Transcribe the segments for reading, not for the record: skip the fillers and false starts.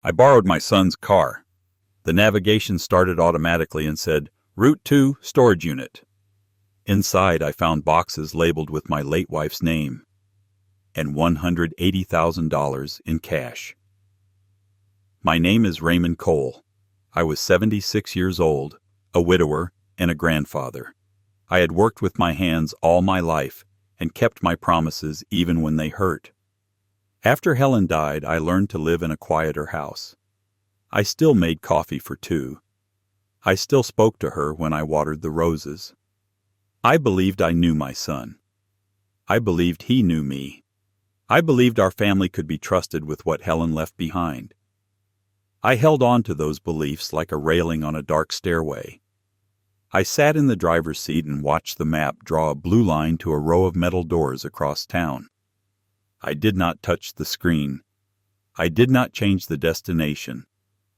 I borrowed my son's car. The navigation started automatically and said, Route 2, Storage Unit. Inside, I found boxes labeled with my late wife's name and $180,000 in cash. My name is Raymond Cole. I was 76 years old, a widower, and a grandfather. I had worked with my hands all my life and kept my promises even when they hurt. After Helen died, I learned to live in a quieter house. I still made coffee for two. I still spoke to her when I watered the roses. I believed I knew my son. I believed he knew me. I believed our family could be trusted with what Helen left behind. I held on to those beliefs like a railing on a dark stairway. I sat in the driver's seat and watched the map draw a blue line to a row of metal doors across town. I did not touch the screen. I did not change the destination.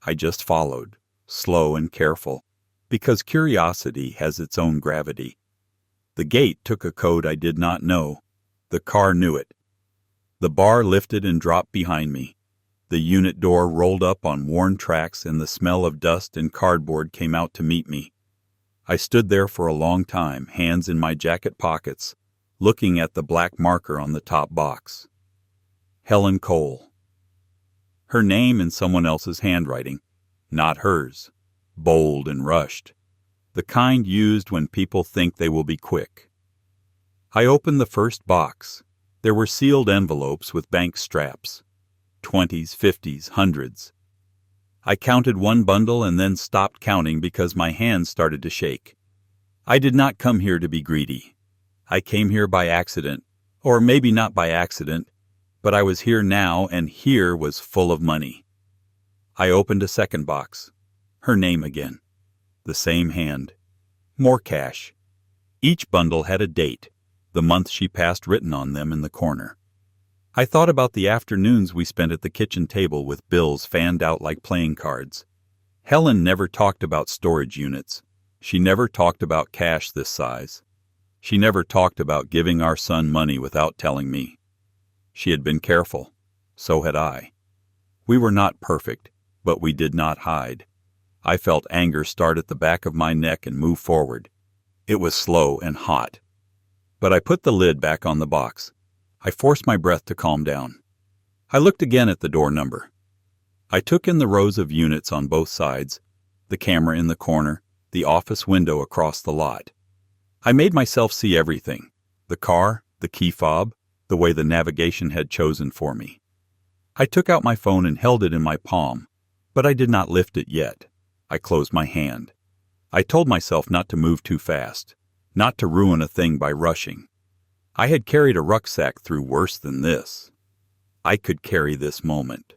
I just followed, slow and careful, because curiosity has its own gravity. The gate took a code I did not know. The car knew it. The bar lifted and dropped behind me. The unit door rolled up on worn tracks and the smell of dust and cardboard came out to meet me. I stood there for a long time, hands in my jacket pockets, looking at the black marker on the top box. Helen Cole. Her name in someone else's handwriting, not hers, bold and rushed, the kind used when people think they will be quick. I opened the first box. There were sealed envelopes with bank straps, 20s, 50s, 100s. I counted one bundle and then stopped counting because my hands started to shake. I did not come here to be greedy. I came here by accident, or maybe not by accident, but I was here now and here was full of money. I opened a second box. Her name again. The same hand. More cash. Each bundle had a date, the month she passed written on them in the corner. I thought about the afternoons we spent at the kitchen table with bills fanned out like playing cards. Helen never talked about storage units. She never talked about cash this size. She never talked about giving our son money without telling me. She had been careful. So had I. We were not perfect, but we did not hide. I felt anger start at the back of my neck and move forward. It was slow and hot. But I put the lid back on the box. I forced my breath to calm down. I looked again at the door number. I took in the rows of units on both sides, the camera in the corner, the office window across the lot. I made myself see everything, the car, the key fob, the way the navigation had chosen for me. I took out my phone and held it in my palm, but I did not lift it yet. I closed my hand. I told myself not to move too fast, not to ruin a thing by rushing. I had carried a rucksack through worse than this. I could carry this moment.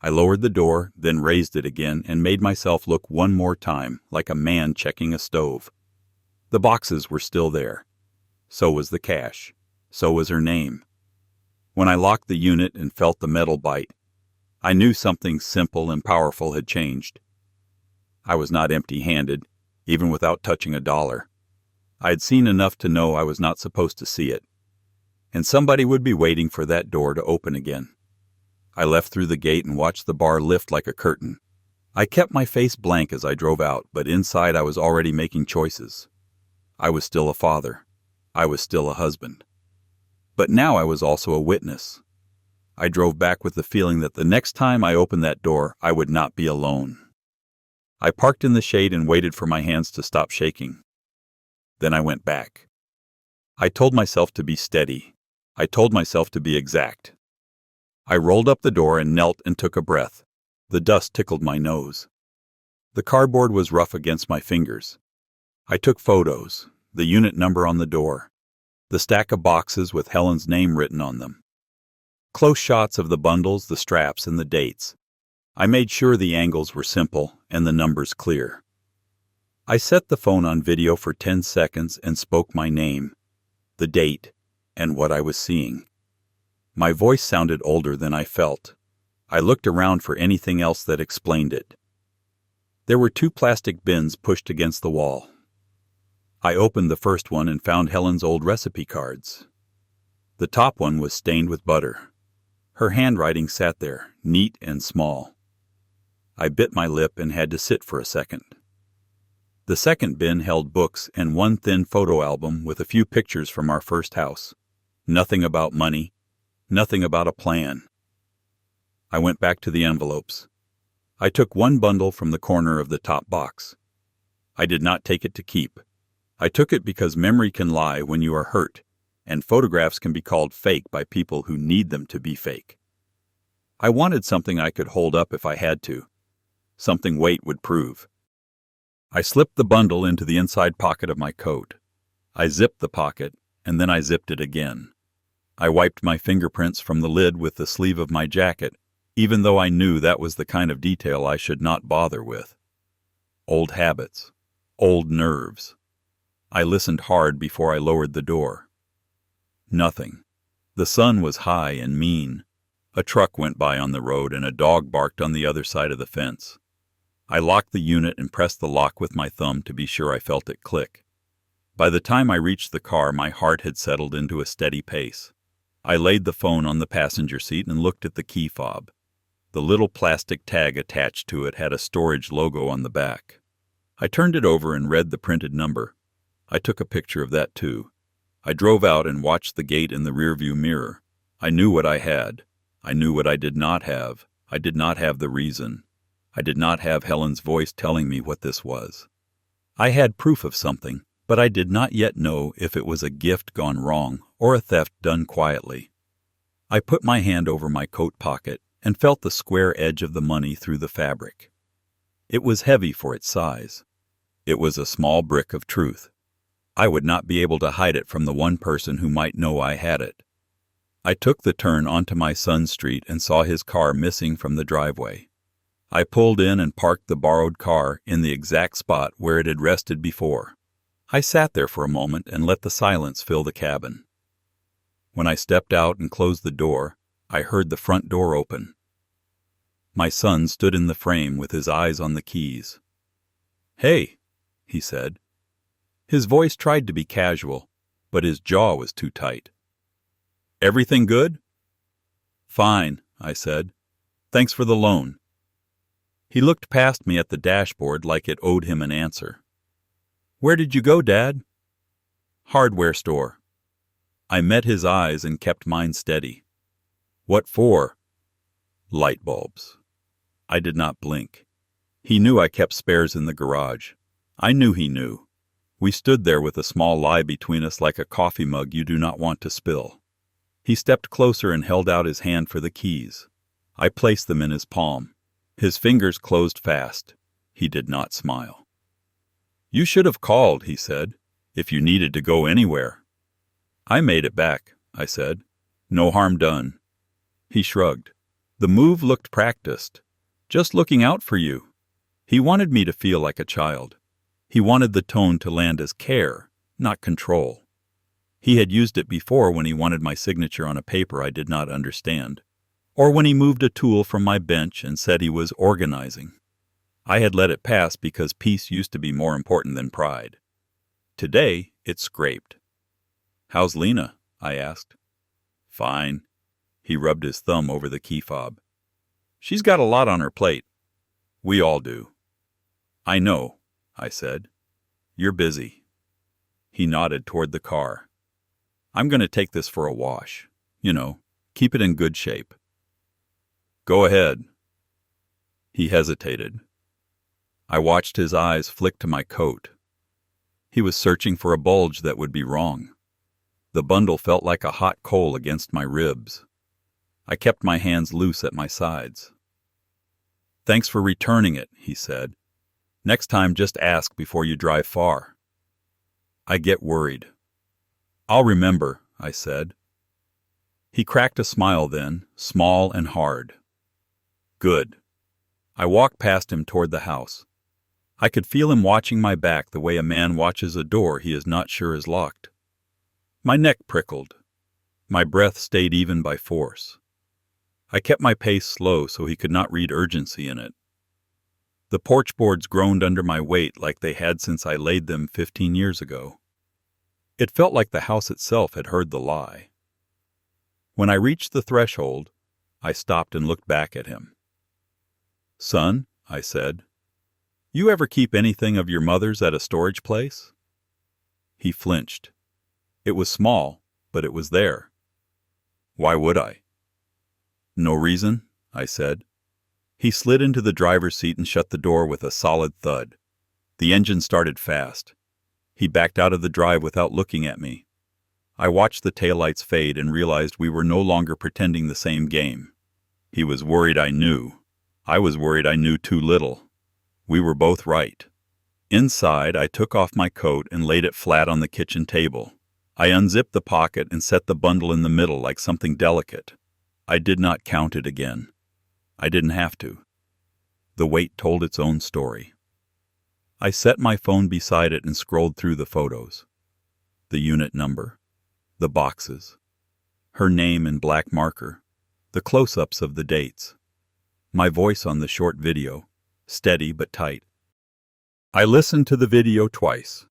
I lowered the door, then raised it again and made myself look one more time like a man checking a stove. The boxes were still there. So was the cash. So was her name. When I locked the unit and felt the metal bite, I knew something simple and powerful had changed. I was not empty-handed, even without touching a dollar. I had seen enough to know I was not supposed to see it, and somebody would be waiting for that door to open again. I left through the gate and watched the bar lift like a curtain. I kept my face blank as I drove out, but inside I was already making choices. I was still a father. I was still a husband. But now I was also a witness. I drove back with the feeling that the next time I opened that door, I would not be alone. I parked in the shade and waited for my hands to stop shaking. Then I went back. I told myself to be steady. I told myself to be exact. I rolled up the door and knelt and took a breath. The dust tickled my nose. The cardboard was rough against my fingers. I took photos, the unit number on the door, the stack of boxes with Helen's name written on them. Close shots of the bundles, the straps, and the dates. I made sure the angles were simple and the numbers clear. I set the phone on video for 10 seconds and spoke my name, the date, and what I was seeing. My voice sounded older than I felt. I looked around for anything else that explained it. There were 2 plastic bins pushed against the wall. I opened the first one and found Helen's old recipe cards. The top one was stained with butter. Her handwriting sat there, neat and small. I bit my lip and had to sit for a second. The second bin held books and one thin photo album with a few pictures from our first house. Nothing about money, nothing about a plan. I went back to the envelopes. I took one bundle from the corner of the top box. I did not take it to keep. I took it because memory can lie when you are hurt, and photographs can be called fake by people who need them to be fake. I wanted something I could hold up if I had to, something weight would prove. I slipped the bundle into the inside pocket of my coat. I zipped the pocket, and then I zipped it again. I wiped my fingerprints from the lid with the sleeve of my jacket, even though I knew that was the kind of detail I should not bother with. Old habits, old nerves. I listened hard before I lowered the door. Nothing. The sun was high and mean. A truck went by on the road and a dog barked on the other side of the fence. I locked the unit and pressed the lock with my thumb to be sure I felt it click. By the time I reached the car, my heart had settled into a steady pace. I laid the phone on the passenger seat and looked at the key fob. The little plastic tag attached to it had a storage logo on the back. I turned it over and read the printed number. I took a picture of that too. I drove out and watched the gate in the rearview mirror. I knew what I had. I knew what I did not have. I did not have the reason. I did not have Helen's voice telling me what this was. I had proof of something, but I did not yet know if it was a gift gone wrong or a theft done quietly. I put my hand over my coat pocket and felt the square edge of the money through the fabric. It was heavy for its size. It was a small brick of truth. I would not be able to hide it from the one person who might know I had it. I took the turn onto my son's street and saw his car missing from the driveway. I pulled in and parked the borrowed car in the exact spot where it had rested before. I sat there for a moment and let the silence fill the cabin. When I stepped out and closed the door, I heard the front door open. My son stood in the frame with his eyes on the keys. "Hey," he said. His voice tried to be casual, but his jaw was too tight. "Everything good?" "Fine," I said. "Thanks for the loan." He looked past me at the dashboard like it owed him an answer. "Where did you go, Dad?" "Hardware store." I met his eyes and kept mine steady. "What for?" "Light bulbs." I did not blink. He knew I kept spares in the garage. I knew he knew. We stood there with a small lie between us like a coffee mug you do not want to spill. He stepped closer and held out his hand for the keys. I placed them in his palm. His fingers closed fast. He did not smile. "You should have called," he said, "if you needed to go anywhere." "I made it back," I said. "No harm done." He shrugged. The move looked practiced. "Just looking out for you." He wanted me to feel like a child. He wanted the tone to land as care, not control. He had used it before when he wanted my signature on a paper I did not understand, or when he moved a tool from my bench and said he was organizing. I had let it pass because peace used to be more important than pride. Today, it scraped. "How's Lena?" I asked. "Fine." He rubbed his thumb over the key fob. "She's got a lot on her plate." "We all do." "I know," I said. "You're busy." He nodded toward the car. "I'm going to take this for a wash. Keep it in good shape." "Go ahead." He hesitated. I watched his eyes flick to my coat. He was searching for a bulge that would be wrong. The bundle felt like a hot coal against my ribs. I kept my hands loose at my sides. "Thanks for returning it," he said. "Next time, just ask before you drive far." I get worried. "I'll remember," I said. He cracked a smile then, small and hard. "Good." I walked past him toward the house. I could feel him watching my back the way a man watches a door he is not sure is locked. My neck prickled. My breath stayed even by force. I kept my pace slow so he could not read urgency in it. The porch boards groaned under my weight like they had since I laid them 15 years ago. It felt like the house itself had heard the lie. When I reached the threshold, I stopped and looked back at him. "Son," I said. You ever keep anything of your mother's at a storage place? He flinched. It was small, but it was there. Why would I? No reason, I said. He slid into the driver's seat and shut the door with a solid thud. The engine started fast. He backed out of the drive without looking at me. I watched the taillights fade and realized we were no longer pretending the same game. He was worried I knew. I was worried I knew too little. We were both right. Inside, I took off my coat and laid it flat on the kitchen table. I unzipped the pocket and set the bundle in the middle like something delicate. I did not count it again. I didn't have to. The weight told its own story. I set my phone beside it and scrolled through the photos. The unit number. The boxes. Her name in black marker. The close-ups of the dates. My voice on the short video. Steady but tight. I listened to the video twice.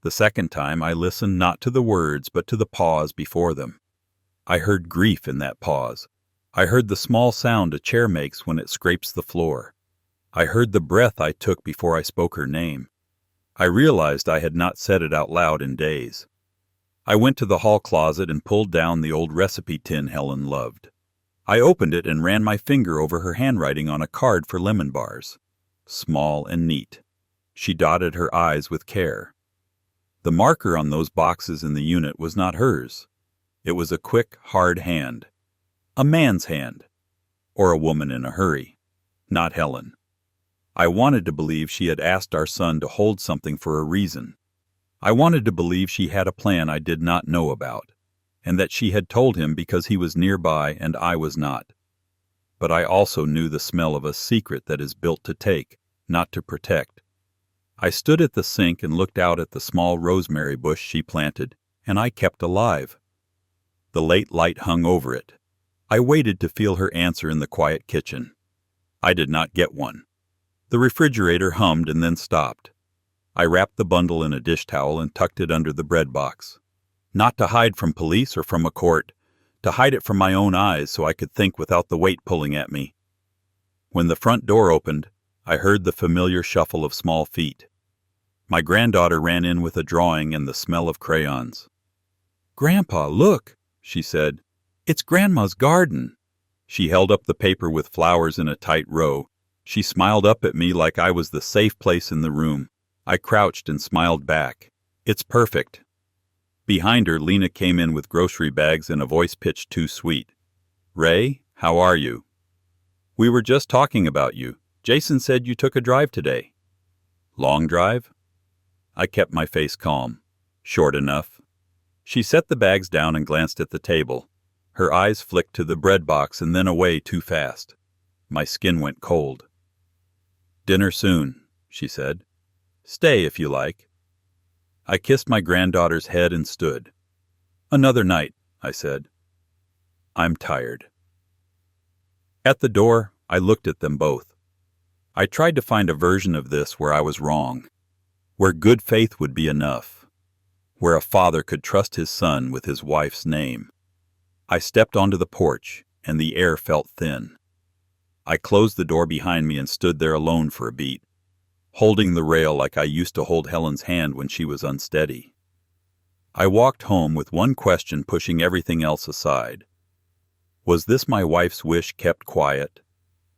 The second time I listened not to the words but to the pause before them. I heard grief in that pause. I heard the small sound a chair makes when it scrapes the floor. I heard the breath I took before I spoke her name. I realized I had not said it out loud in days. I went to the hall closet and pulled down the old recipe tin Helen loved. I opened it and ran my finger over her handwriting on a card for lemon bars. Small and neat. She dotted her I's with care. The marker on those boxes in the unit was not hers. It was a quick, hard hand. A man's hand. Or a woman in a hurry. Not Helen. I wanted to believe she had asked our son to hold something for a reason. I wanted to believe she had a plan I did not know about, and that she had told him because he was nearby and I was not. But I also knew the smell of a secret that is built to take, not to protect. I stood at the sink and looked out at the small rosemary bush she planted, and I kept alive. The late light hung over it. I waited to feel her answer in the quiet kitchen. I did not get one. The refrigerator hummed and then stopped. I wrapped the bundle in a dish towel and tucked it under the bread box. Not to hide from police or from a court, to hide it from my own eyes so I could think without the weight pulling at me. When the front door opened, I heard the familiar shuffle of small feet. My granddaughter ran in with a drawing and the smell of crayons. "Grandpa, look," she said. "It's Grandma's garden." She held up the paper with flowers in a tight row. She smiled up at me like I was the safe place in the room. I crouched and smiled back. "It's perfect." Behind her, Lena came in with grocery bags and a voice pitched too sweet. "Ray, how are you?" "We were just talking about you. Jason said you took a drive today." "Long drive?" I kept my face calm. "Short enough." She set the bags down and glanced at the table. Her eyes flicked to the bread box and then away too fast. My skin went cold. "Dinner soon," she said. "Stay if you like." I kissed my granddaughter's head and stood. "Another night," I said. "I'm tired." At the door, I looked at them both. I tried to find a version of this where I was wrong, where good faith would be enough, where a father could trust his son with his wife's name. I stepped onto the porch, and the air felt thin. I closed the door behind me and stood there alone for a beat, holding the rail like I used to hold Helen's hand when she was unsteady. I walked home with one question pushing everything else aside. Was this my wife's wish kept quiet,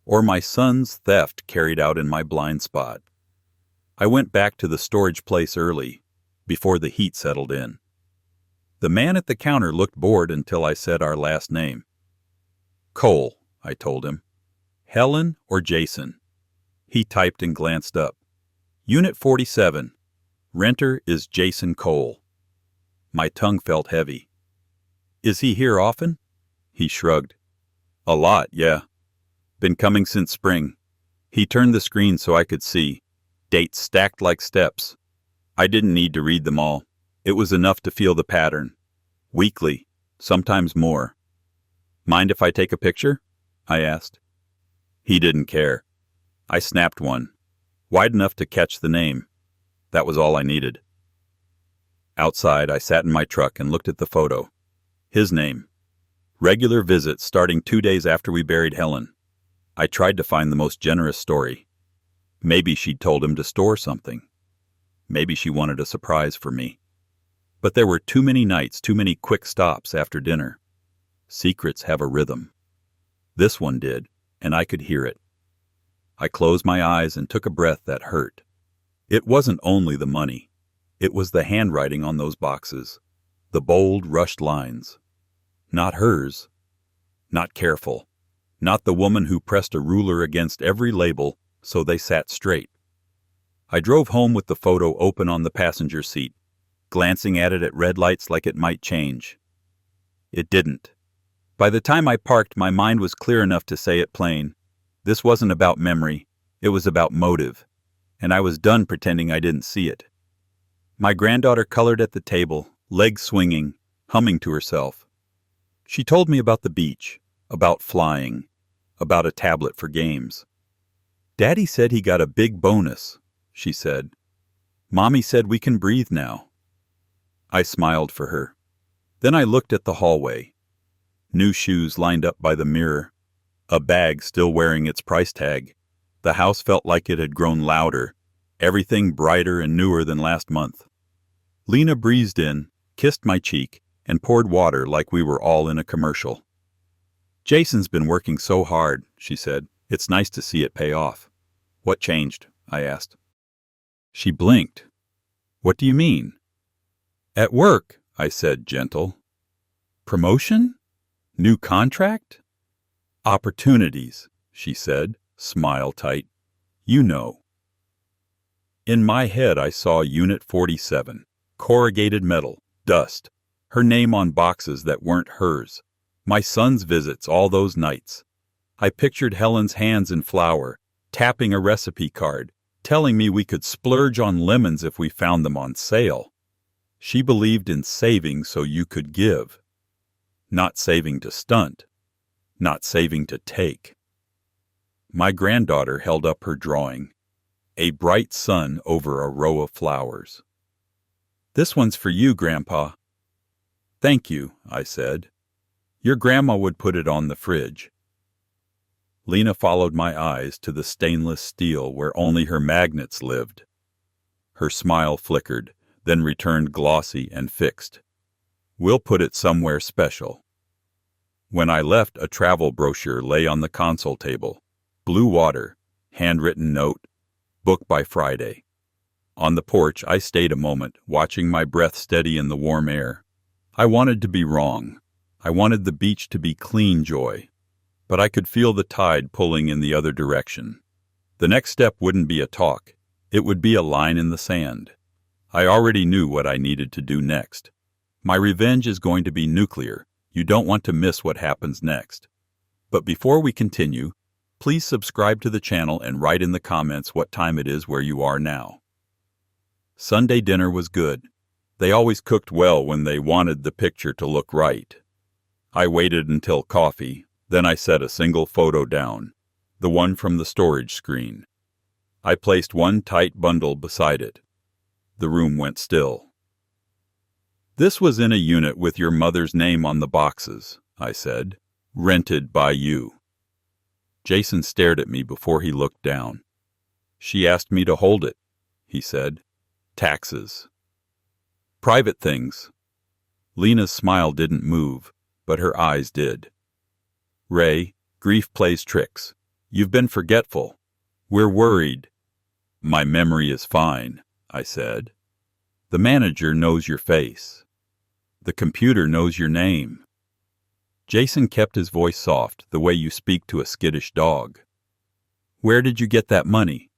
or my son's theft carried out in my blind spot? I went back to the storage place early, before the heat settled in. The man at the counter looked bored until I said our last name. "Cole," I told him. "Helen or Jason?" He typed and glanced up. "Unit 47. Renter is Jason Cole." My tongue felt heavy. "Is he here often?" He shrugged. "A lot, yeah. Been coming since spring." He turned the screen so I could see. Dates stacked like steps. I didn't need to read them all. It was enough to feel the pattern. Weekly, sometimes more. "Mind if I take a picture?" I asked. He didn't care. I snapped one, wide enough to catch the name. That was all I needed. Outside, I sat in my truck and looked at the photo. His name. Regular visit starting 2 days after we buried Helen. I tried to find the most generous story. Maybe she'd told him to store something. Maybe she wanted a surprise for me. But there were too many nights, too many quick stops after dinner. Secrets have a rhythm. This one did, and I could hear it. I closed my eyes and took a breath that hurt. It wasn't only the money. It was the handwriting on those boxes, the bold, rushed lines. Not hers. Not careful. Not the woman who pressed a ruler against every label so they sat straight. I drove home with the photo open on the passenger seat, glancing at it at red lights like it might change. It didn't. By the time I parked, my mind was clear enough to say it plain. This wasn't about memory, it was about motive, and I was done pretending I didn't see it. My granddaughter colored at the table, legs swinging, humming to herself. She told me about the beach, about flying, about a tablet for games. Daddy said he got a big bonus, she said. Mommy said we can breathe now. I smiled for her. Then I looked at the hallway. New shoes lined up by the mirror. A bag still wearing its price tag. The house felt like it had grown louder, everything brighter and newer than last month. Lena breezed in, kissed my cheek, and poured water like we were all in a commercial. Jason's been working so hard, she said. It's nice to see it pay off. What changed? I asked. She blinked. What do you mean? At work, I said, gentle. Promotion? New contract? Opportunities, she said, smile tight. You know. In my head I saw Unit 47, corrugated metal, dust, her name on boxes that weren't hers, my son's visits all those nights. I pictured Helen's hands in flour, tapping a recipe card, telling me we could splurge on lemons if we found them on sale. She believed in saving so you could give. Not saving to stunt. Not saving to take. My granddaughter held up her drawing. A bright sun over a row of flowers. This one's for you, Grandpa. Thank you, I said. Your grandma would put it on the fridge. Lena followed my eyes to the stainless steel where only her magnets lived. Her smile flickered, then returned glossy and fixed. We'll put it somewhere special. When I left, a travel brochure lay on the console table. Blue water, handwritten note, book by Friday. On the porch, I stayed a moment, watching my breath steady in the warm air. I wanted to be wrong. I wanted the beach to be clean joy. But I could feel the tide pulling in the other direction. The next step wouldn't be a talk. It would be a line in the sand. I already knew what I needed to do next. My revenge is going to be nuclear. You don't want to miss what happens next. But before we continue, please subscribe to the channel and write in the comments what time it is where you are now. Sunday dinner was good. They always cooked well when they wanted the picture to look right. I waited until coffee. Then I set a single photo down, the one from the storage screen. I placed one tight bundle beside it. The room went still. This was in a unit with your mother's name on the boxes, I said. Rented by you. Jason stared at me before he looked down. She asked me to hold it, he said. Taxes. Private things. Lena's smile didn't move, but her eyes did. Ray, grief plays tricks. You've been forgetful. We're worried. My memory is fine, I said. The manager knows your face. The computer knows your name. Jason kept his voice soft, the way you speak to a skittish dog. Where did you get that money?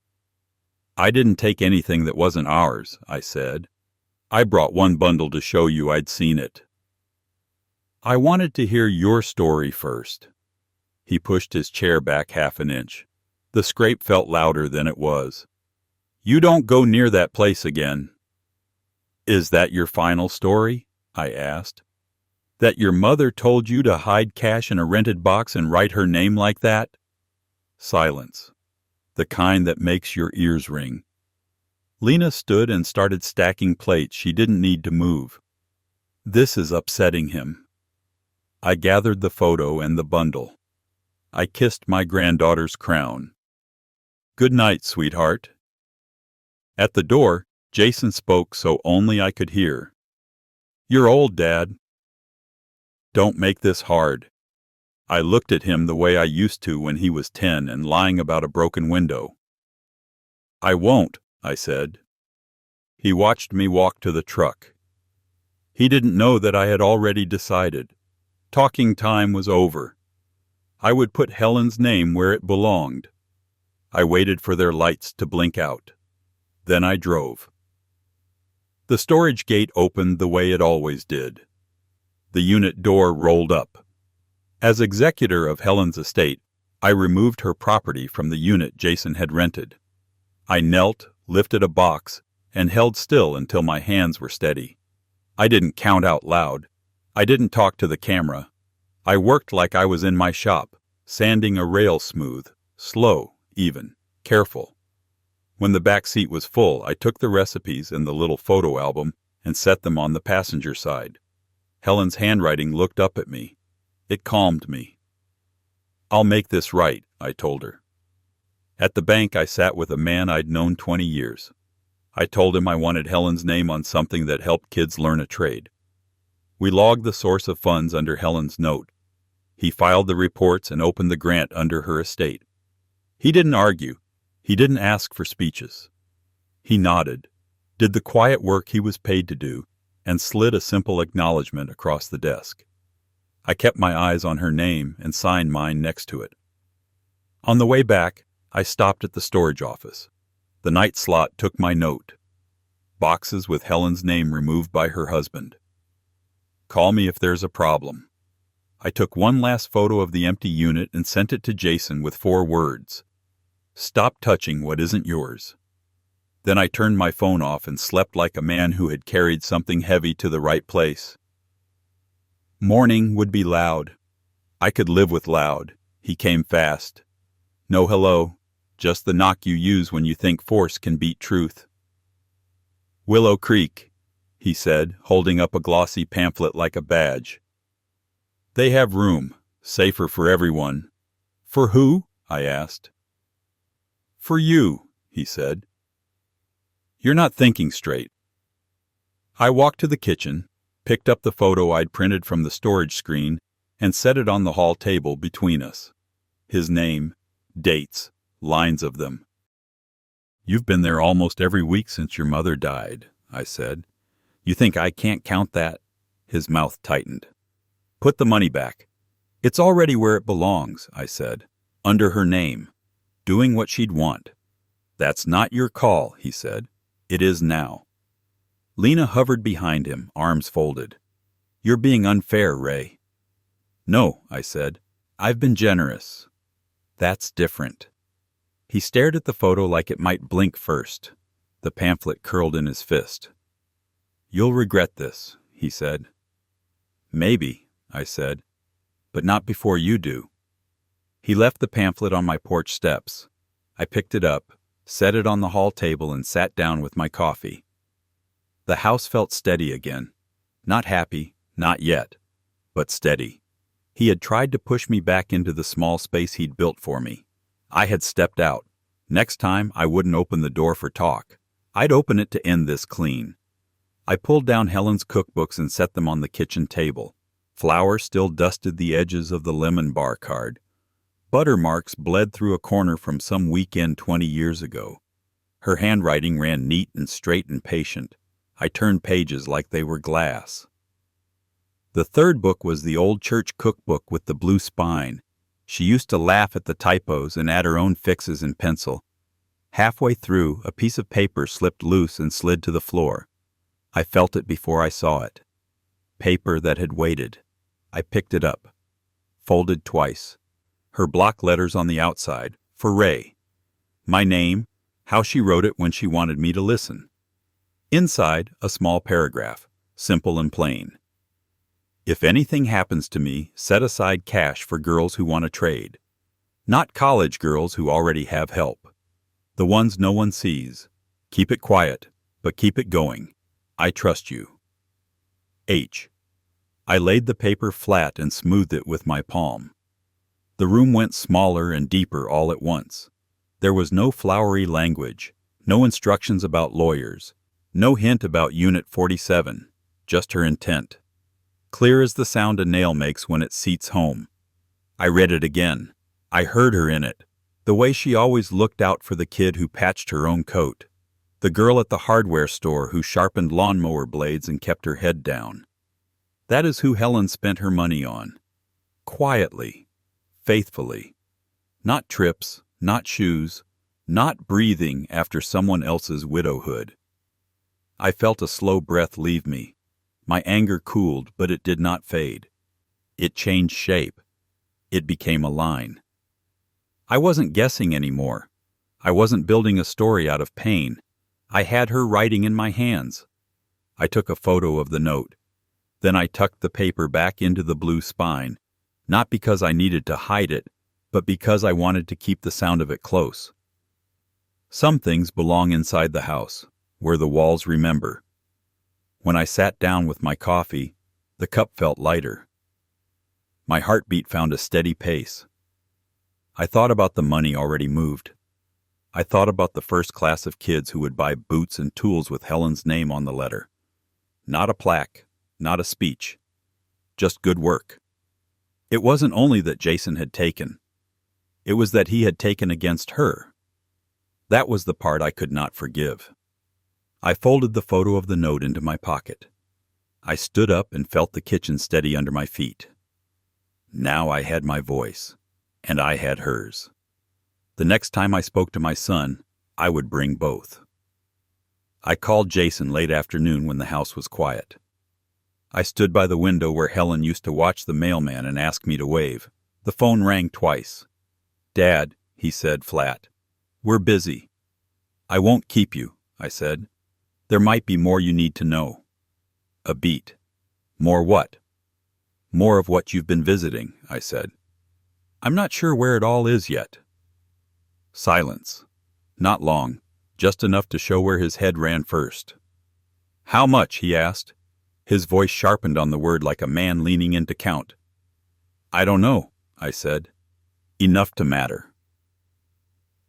I didn't take anything that wasn't ours, I said. I brought one bundle to show you I'd seen it. I wanted to hear your story first. He pushed his chair back half an inch. The scrape felt louder than it was. You don't go near that place again. Is that your final story? I asked. That your mother told you to hide cash in a rented box and write her name like that? Silence. The kind that makes your ears ring. Lena stood and started stacking plates she didn't need to move. This is upsetting him. I gathered the photo and the bundle. I kissed my granddaughter's crown. Good night, sweetheart. At the door, Jason spoke so only I could hear. You're old, Dad. Don't make this hard. I looked at him the way I used to when he was 10 and lying about a broken window. I won't, I said. He watched me walk to the truck. He didn't know that I had already decided. Talking time was over. I would put Helen's name where it belonged. I waited for their lights to blink out. Then I drove. The storage gate opened the way it always did. The unit door rolled up. As executor of Helen's estate, I removed her property from the unit Jason had rented. I knelt, lifted a box, and held still until my hands were steady. I didn't count out loud. I didn't talk to the camera. I worked like I was in my shop, sanding a rail smooth, slow, even, careful. When the back seat was full, I took the recipes and the little photo album and set them on the passenger side. Helen's handwriting looked up at me. It calmed me. I'll make this right, I told her. At the bank, I sat with a man I'd known 20 years. I told him I wanted Helen's name on something that helped kids learn a trade. We logged the source of funds under Helen's note. He filed the reports and opened the grant under her estate. He didn't argue. He didn't ask for speeches. He nodded, did the quiet work he was paid to do, and slid a simple acknowledgement across the desk. I kept my eyes on her name and signed mine next to it. On the way back, I stopped at the storage office. The night slot took my note. Boxes with Helen's name removed by her husband. Call me if there's a problem. I took one last photo of the empty unit and sent it to Jason with 4 words. Stop touching what isn't yours. Then I turned my phone off and slept like a man who had carried something heavy to the right place. Morning would be loud. I could live with loud. He came fast. No hello, just the knock you use when you think force can beat truth. Willow Creek, he said, holding up a glossy pamphlet like a badge. They have room, safer for everyone. For who? I asked. For you, he said. You're not thinking straight. I walked to the kitchen, picked up the photo I'd printed from the storage screen, and set it on the hall table between us. His name, dates, lines of them. You've been there almost every week since your mother died, I said. You think I can't count that? His mouth tightened. Put the money back. It's already where it belongs, I said, under her name, doing what she'd want. That's not your call, he said. It is now. Lena hovered behind him, arms folded. You're being unfair, Ray. No, I said. I've been generous. That's different. He stared at the photo like it might blink first. The pamphlet curled in his fist. You'll regret this, he said. Maybe, I said, but not before you do. He left the pamphlet on my porch steps. I picked it up, set it on the hall table, and sat down with my coffee. The house felt steady again. Not happy, not yet, but steady. He had tried to push me back into the small space he'd built for me. I had stepped out. Next time, I wouldn't open the door for talk. I'd open it to end this clean. I pulled down Helen's cookbooks and set them on the kitchen table. Flour still dusted the edges of the lemon bar card. Butter marks bled through a corner from some weekend 20 years ago. Her handwriting ran neat and straight and patient. I turned pages like they were glass. The third book was the old church cookbook with the blue spine. She used to laugh at the typos and add her own fixes in pencil. Halfway through, a piece of paper slipped loose and slid to the floor. I felt it before I saw it. Paper that had waited. I picked it up. Folded twice. Her block letters on the outside, for Ray. My name, how she wrote it when she wanted me to listen. Inside, a small paragraph, simple and plain. If anything happens to me, set aside cash for girls who want to trade. Not college girls who already have help. The ones no one sees. Keep it quiet, but keep it going. I trust you. H. I laid the paper flat and smoothed it with my palm. The room went smaller and deeper all at once. There was no flowery language, no instructions about lawyers, no hint about Unit 47, just her intent. Clear as the sound a nail makes when it seats home. I read it again. I heard her in it, the way she always looked out for the kid who patched her own coat, the girl at the hardware store who sharpened lawnmower blades and kept her head down. That is who Helen spent her money on. Quietly, faithfully. Not trips, not shoes, not breathing after someone else's widowhood. I felt a slow breath leave me. My anger cooled, but it did not fade. It changed shape. It became a line. I wasn't guessing anymore. I wasn't building a story out of pain. I had her writing in my hands. I took a photo of the note. Then I tucked the paper back into the blue spine, not because I needed to hide it, but because I wanted to keep the sound of it close. Some things belong inside the house, where the walls remember. When I sat down with my coffee, the cup felt lighter. My heartbeat found a steady pace. I thought about the money already moved. I thought about the first class of kids who would buy boots and tools with Helen's name on the letter. Not a plaque, not a speech, just good work. It wasn't only that Jason had taken. It was that he had taken against her. That was the part I could not forgive. I folded the photo of the note into my pocket. I stood up and felt the kitchen steady under my feet. Now I had my voice, and I had hers. The next time I spoke to my son, I would bring both. I called Jason late afternoon when the house was quiet. I stood by the window where Helen used to watch the mailman and ask me to wave. The phone rang twice. "Dad," he said flat, "we're busy." "I won't keep you," I said. "There might be more you need to know." A beat. "More what?" "More of what you've been visiting," I said. "I'm not sure where it all is yet." Silence. Not long, just enough to show where his head ran first. "How much?" he asked. His voice sharpened on the word like a man leaning in to count. "I don't know," I said. "Enough to matter."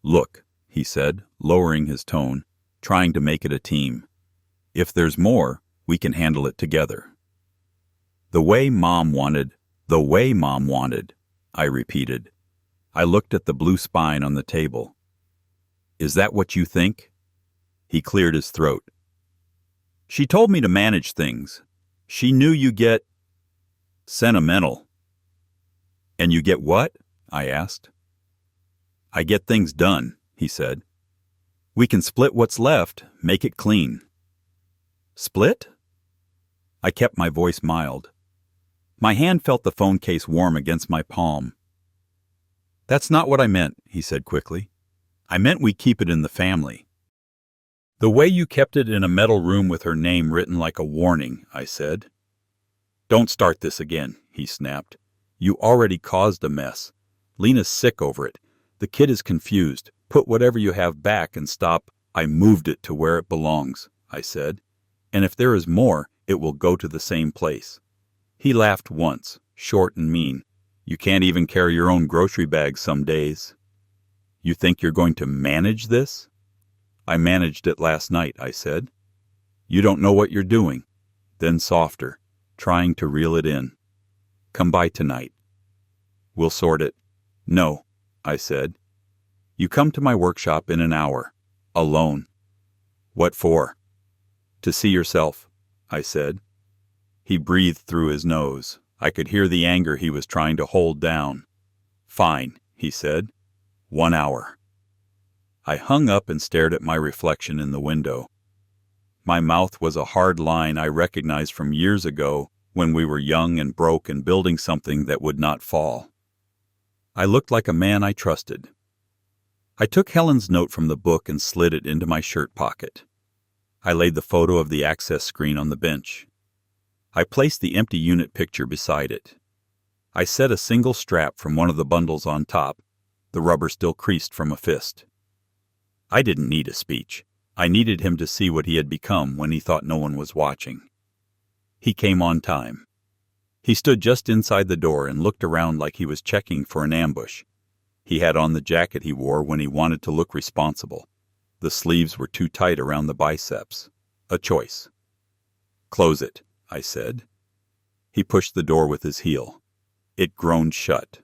"Look," he said, lowering his tone, trying to make it a team. "If there's more, we can handle it together." The way Mom wanted, I repeated. I looked at the blue spine on the table. "Is that what you think?" He cleared his throat. "She told me to manage things. She knew you get sentimental." "And you get what?" I asked. "I get things done," he said. "We can split what's left, make it clean." "Split?" I kept my voice mild. My hand felt the phone case warm against my palm. "That's not what I meant," he said quickly. "I meant we keep it in the family." "The way you kept it in a metal room with her name written like a warning," I said. "Don't start this again," he snapped. "You already caused a mess. Lena's sick over it. The kid is confused. Put whatever you have back and stop." "I moved it to where it belongs," I said. "And if there is more, it will go to the same place." He laughed once, short and mean. "You can't even carry your own grocery bag some days." "You think you're going to manage this?" "I managed it last night," I said. "You don't know what you're doing." Then softer, trying to reel it in. "Come by tonight. We'll sort it." "No," I said. "You come to my workshop in an hour. Alone." "What for?" "To see yourself," I said. He breathed through his nose. I could hear the anger he was trying to hold down. "Fine," he said. 1 hour. I hung up and stared at my reflection in the window. My mouth was a hard line I recognized from years ago when we were young and broke and building something that would not fall. I looked like a man I trusted. I took Helen's note from the book and slid it into my shirt pocket. I laid the photo of the access screen on the bench. I placed the empty unit picture beside it. I set a single strap from one of the bundles on top, the rubber still creased from a fist. I didn't need a speech. I needed him to see what he had become when he thought no one was watching. He came on time. He stood just inside the door and looked around like he was checking for an ambush. He had on the jacket he wore when he wanted to look responsible. The sleeves were too tight around the biceps. A choice. "Close it," I said. He pushed the door with his heel. It groaned shut.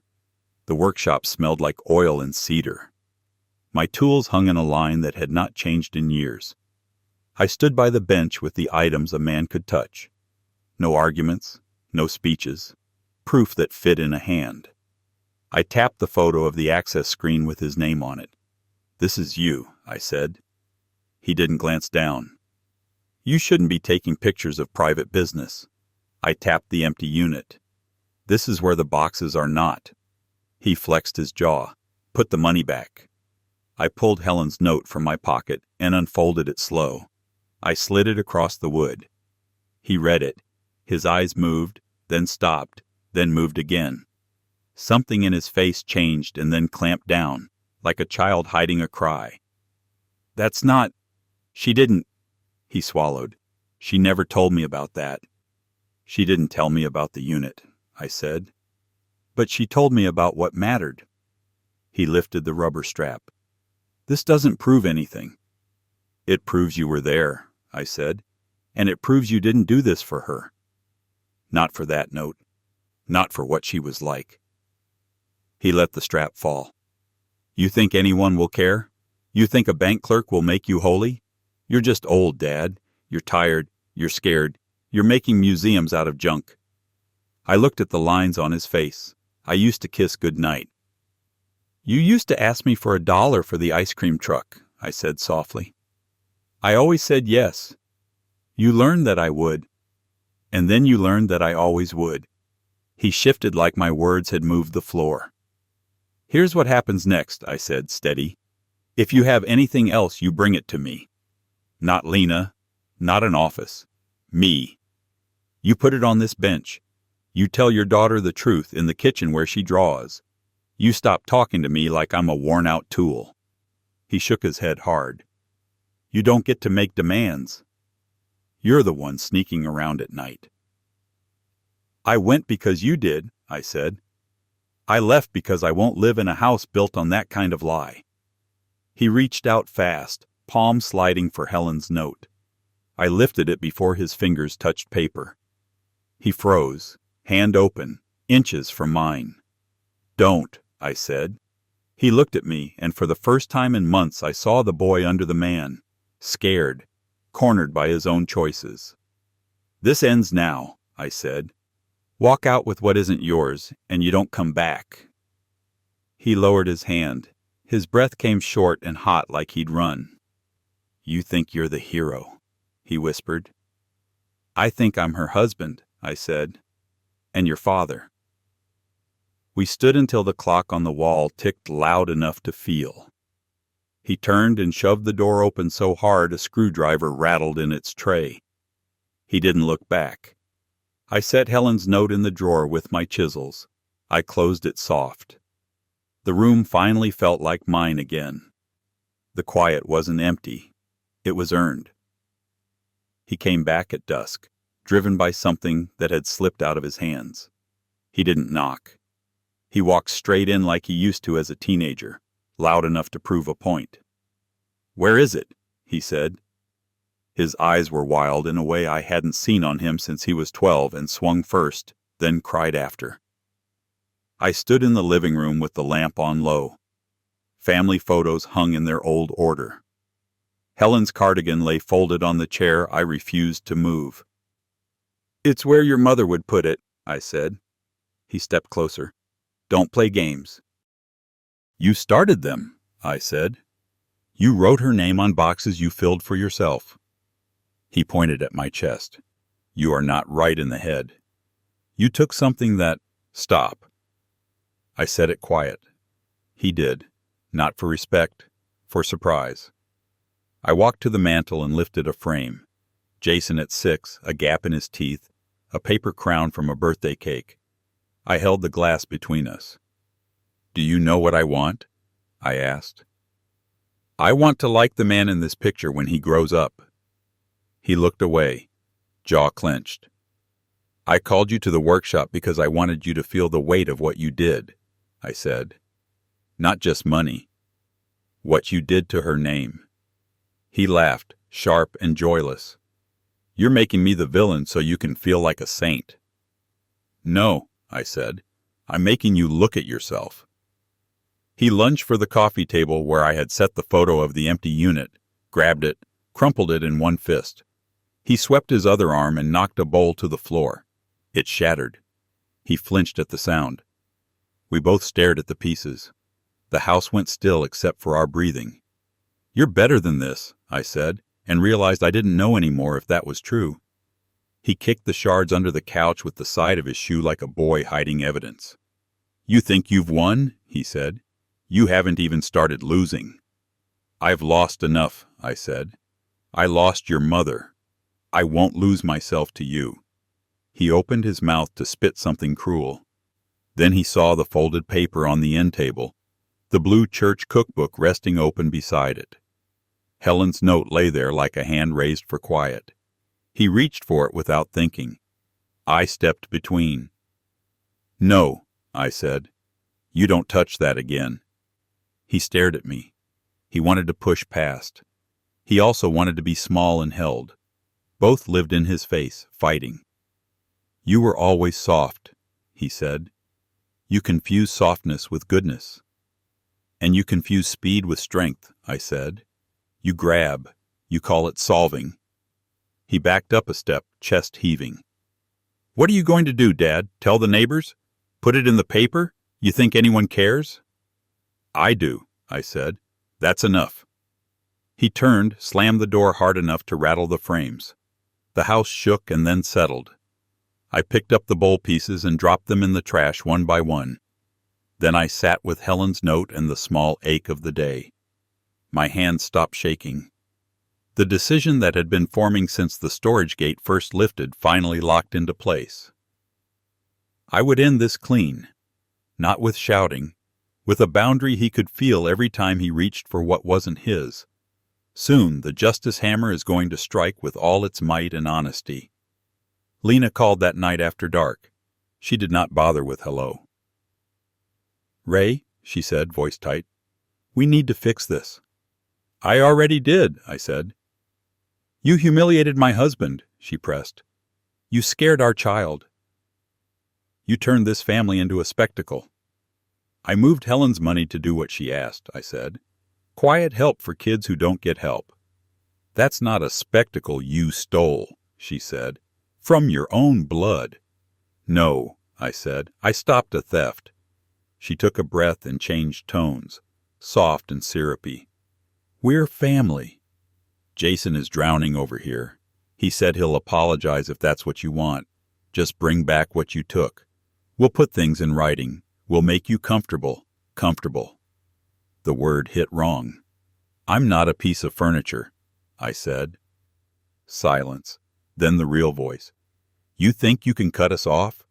The workshop smelled like oil and cedar. My tools hung in a line that had not changed in years. I stood by the bench with the items a man could touch. No arguments, no speeches, proof that fit in a hand. I tapped the photo of the access screen with his name on it. "This is you," I said. He didn't glance down. "You shouldn't be taking pictures of private business." I tapped the empty unit. "This is where the boxes are not." He flexed his jaw. "Put the money back." I pulled Helen's note from my pocket and unfolded it slow. I slid it across the wood. He read it. His eyes moved, then stopped, then moved again. Something in his face changed and then clamped down, like a child hiding a cry. "That's not... She didn't..." He swallowed. "She never told me about that." "She didn't tell me about the unit," I said. "But she told me about what mattered." He lifted the rubber strap. "This doesn't prove anything." "It proves you were there," I said. "And it proves you didn't do this for her." "Not for that note. Not for what she was like." He let the strap fall. "You think anyone will care? You think a bank clerk will make you holy? You're just old, Dad. You're tired. You're scared. You're making museums out of junk." I looked at the lines on his face. I used to kiss goodnight. "You used to ask me for $1 for the ice cream truck," I said softly. "I always said yes. You learned that I would. And then you learned that I always would." He shifted like my words had moved the floor. "Here's what happens next," I said, steady. "If you have anything else, you bring it to me. Not Lena, not an office. Me. You put it on this bench. You tell your daughter the truth in the kitchen where she draws. You stop talking to me like I'm a worn-out tool." He shook his head hard. "You don't get to make demands. You're the one sneaking around at night." "I went because you did," I said. "I left because I won't live in a house built on that kind of lie." He reached out fast, palm sliding for Helen's note. I lifted it before his fingers touched paper. He froze, hand open, inches from mine. "Don't," I said. He looked at me, and for the first time in months I saw the boy under the man, scared, cornered by his own choices. "This ends now," I said. "Walk out with what isn't yours, and you don't come back." He lowered his hand. His breath came short and hot like he'd run. "You think you're the hero," he whispered. "I think I'm her husband," I said. "And your father." We stood until the clock on the wall ticked loud enough to feel. He turned and shoved the door open so hard a screwdriver rattled in its tray. He didn't look back. I set Helen's note in the drawer with my chisels. I closed it soft. The room finally felt like mine again. The quiet wasn't empty. It was earned. He came back at dusk, driven by something that had slipped out of his hands. He didn't knock. He walked straight in like he used to as a teenager, loud enough to prove a point. "Where is it?" he said. His eyes were wild in a way I hadn't seen on him since he was 12 and swung first, then cried after. I stood in the living room with the lamp on low. Family photos hung in their old order. Helen's cardigan lay folded on the chair I refused to move. "It's where your mother would put it," I said. He stepped closer. "Don't play games." "You started them," I said. "You wrote her name on boxes you filled for yourself." He pointed at my chest. "You are not right in the head. You took something that—" "Stop." I said it quiet. He did, not for respect, for surprise. I walked to the mantel and lifted a frame. Jason at 6, a gap in his teeth, a paper crown from a birthday cake. I held the glass between us. "Do you know what I want?" I asked. "I want to like the man in this picture when he grows up." He looked away, jaw clenched. "I called you to the workshop because I wanted you to feel the weight of what you did," I said. Not just money. What you did to her name. He laughed, sharp and joyless. You're making me the villain so you can feel like a saint. No, I said. I'm making you look at yourself. He lunged for the coffee table where I had set the photo of the empty unit, grabbed it, crumpled it in one fist. He swept his other arm and knocked a bowl to the floor. It shattered. He flinched at the sound. We both stared at the pieces. The house went still except for our breathing. You're better than this, I said, and realized I didn't know anymore if that was true. He kicked the shards under the couch with the side of his shoe like a boy hiding evidence. You think you've won? He said. You haven't even started losing. I've lost enough, I said. I lost your mother. I won't lose myself to you. He opened his mouth to spit something cruel. Then he saw the folded paper on the end table, the blue church cookbook resting open beside it. Helen's note lay there like a hand raised for quiet. He reached for it without thinking. I stepped between. No, I said. You don't touch that again. He stared at me. He wanted to push past. He also wanted to be small and held. Both lived in his face, fighting. You were always soft, he said. You confuse softness with goodness. And you confuse speed with strength, I said. You grab. You call it solving. He backed up a step, chest heaving. What are you going to do, Dad? Tell the neighbors? Put it in the paper? You think anyone cares? I do, I said. That's enough. He turned, slammed the door hard enough to rattle the frames. The house shook and then settled. I picked up the bowl pieces and dropped them in the trash one by one. Then I sat with Helen's note and the small ache of the day. My hands stopped shaking. The decision that had been forming since the storage gate first lifted finally locked into place. I would end this clean, not with shouting, with a boundary he could feel every time he reached for what wasn't his. Soon the justice hammer is going to strike with all its might and honesty. Lena called that night after dark. She did not bother with hello. Ray, she said, voice tight, we need to fix this. I already did, I said. You humiliated my husband, she pressed. You scared our child. You turned this family into a spectacle. I moved Helen's money to do what she asked, I said. Quiet help for kids who don't get help. That's not a spectacle you stole, she said. From your own blood. No, I said. I stopped a theft. She took a breath and changed tones, soft and syrupy. We're family. Jason is drowning over here. He said he'll apologize if that's what you want. Just bring back what you took. We'll put things in writing. We'll make you comfortable. Comfortable. The word hit wrong. I'm not a piece of furniture, I said. Silence. Then the real voice. You think you can cut us off?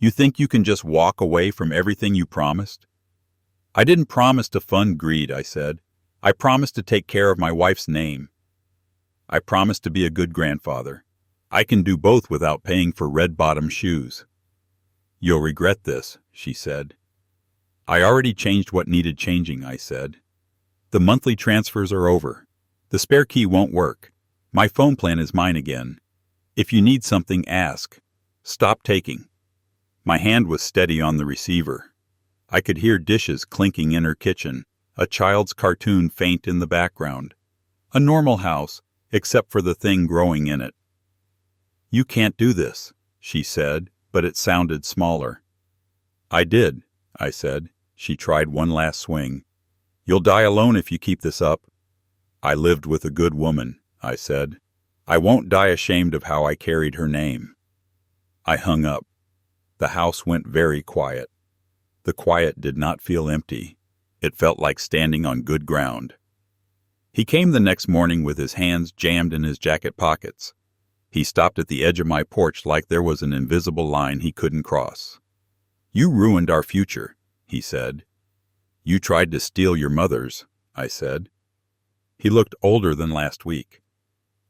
You think you can just walk away from everything you promised? I didn't promise to fund greed, I said. I promised to take care of my wife's name. I promised to be a good grandfather. I can do both without paying for red-bottom shoes. You'll regret this, she said. I already changed what needed changing, I said. The monthly transfers are over. The spare key won't work. My phone plan is mine again. If you need something, ask. Stop taking. My hand was steady on the receiver. I could hear dishes clinking in her kitchen, a child's cartoon faint in the background. A normal house, except for the thing growing in it. You can't do this, she said, but it sounded smaller. I did, I said. She tried one last swing. You'll die alone if you keep this up. I lived with a good woman, I said. I won't die ashamed of how I carried her name. I hung up. The house went very quiet. The quiet did not feel empty. It felt like standing on good ground. He came the next morning with his hands jammed in his jacket pockets. He stopped at the edge of my porch like there was an invisible line he couldn't cross. You ruined our future, he said. You tried to steal your mother's, I said. He looked older than last week.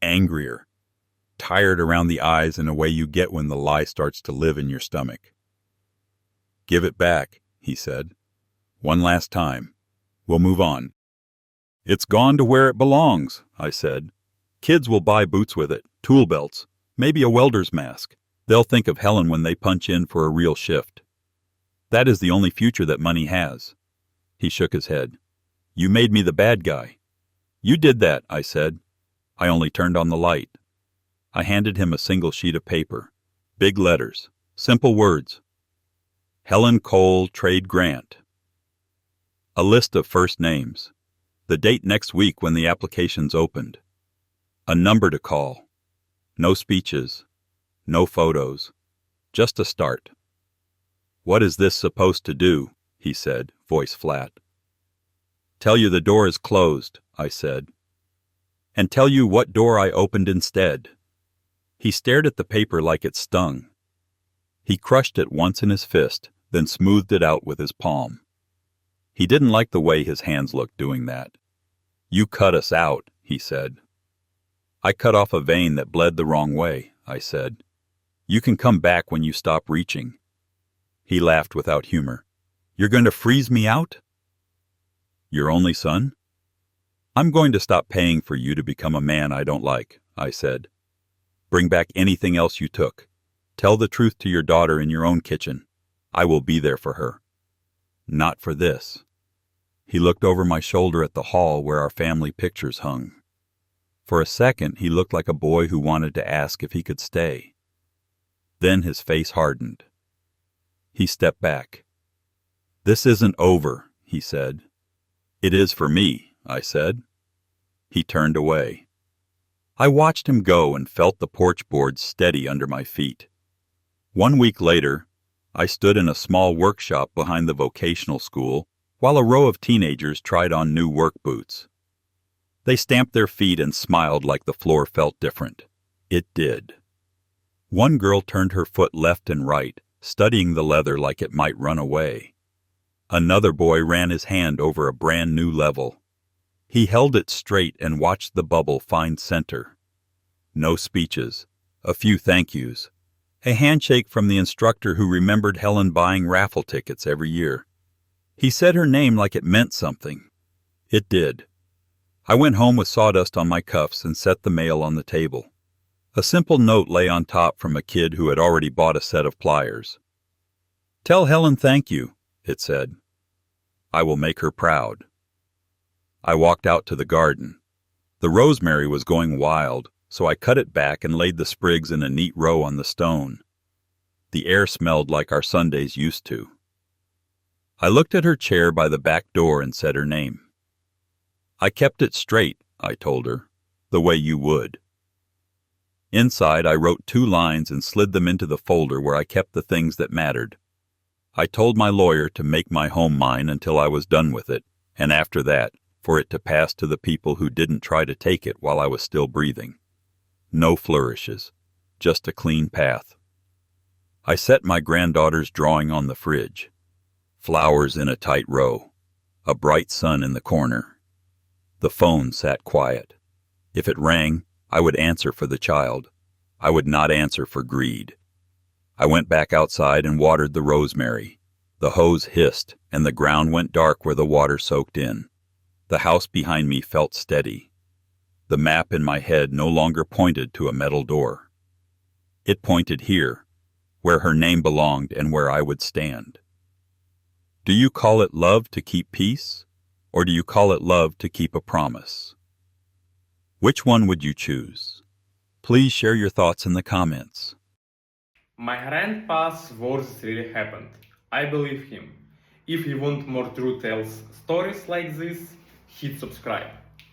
Angrier. Tired around the eyes in a way you get when the lie starts to live in your stomach. Give it back, he said. One last time. We'll move on. It's gone to where it belongs, I said. Kids will buy boots with it, tool belts, maybe a welder's mask. They'll think of Helen when they punch in for a real shift. That is the only future that money has. He shook his head. You made me the bad guy. You did that, I said. I only turned on the light. I handed him a single sheet of paper. Big letters. Simple words. Helen Cole Trade Grant. A list of first names. The date next week when the application's opened. A number to call. No speeches. No photos. Just a start. What is this supposed to do? He said, voice flat. Tell you the door is closed, I said. And tell you what door I opened instead. He stared at the paper like it stung. He crushed it once in his fist, then smoothed it out with his palm. He didn't like the way his hands looked doing that. You cut us out, he said. I cut off a vein that bled the wrong way, I said. You can come back when you stop reaching. He laughed without humor. You're going to freeze me out? Your only son? I'm going to stop paying for you to become a man I don't like, I said. Bring back anything else you took. Tell the truth to your daughter in your own kitchen. I will be there for her. Not for this. He looked over my shoulder at the hall where our family pictures hung. For a second, he looked like a boy who wanted to ask if he could stay. Then his face hardened. He stepped back. This isn't over, he said. It is for me, I said. He turned away. I watched him go and felt the porch boards steady under my feet. 1 week later, I stood in a small workshop behind the vocational school while a row of teenagers tried on new work boots. They stamped their feet and smiled like the floor felt different. It did. One girl turned her foot left and right, studying the leather like it might run away. Another boy ran his hand over a brand new level. He held it straight and watched the bubble find center. No speeches, a few thank yous, a handshake from the instructor who remembered Helen buying raffle tickets every year. He said her name like it meant something. It did. I went home with sawdust on my cuffs and set the mail on the table. A simple note lay on top from a kid who had already bought a set of pliers. Tell Helen thank you, it said. I will make her proud. I walked out to the garden. The rosemary was going wild, so I cut it back and laid the sprigs in a neat row on the stone. The air smelled like our Sundays used to. I looked at her chair by the back door and said her name. I kept it straight, I told her, the way you would. Inside, I wrote 2 lines and slid them into the folder where I kept the things that mattered. I told my lawyer to make my home mine until I was done with it, and after that, for it to pass to the people who didn't try to take it while I was still breathing. No flourishes, just a clean path. I set my granddaughter's drawing on the fridge. Flowers in a tight row, a bright sun in the corner. The phone sat quiet. If it rang, I would answer for the child. I would not answer for greed. I went back outside and watered the rosemary. The hose hissed, and the ground went dark where the water soaked in. The house behind me felt steady. The map in my head no longer pointed to a metal door. It pointed here, where her name belonged and where I would stand. Do you call it love to keep peace, or do you call it love to keep a promise? Which one would you choose? Please share your thoughts in the comments. My grandpa's words really happened. I believe him. If you want more true tales stories like this, hit subscribe.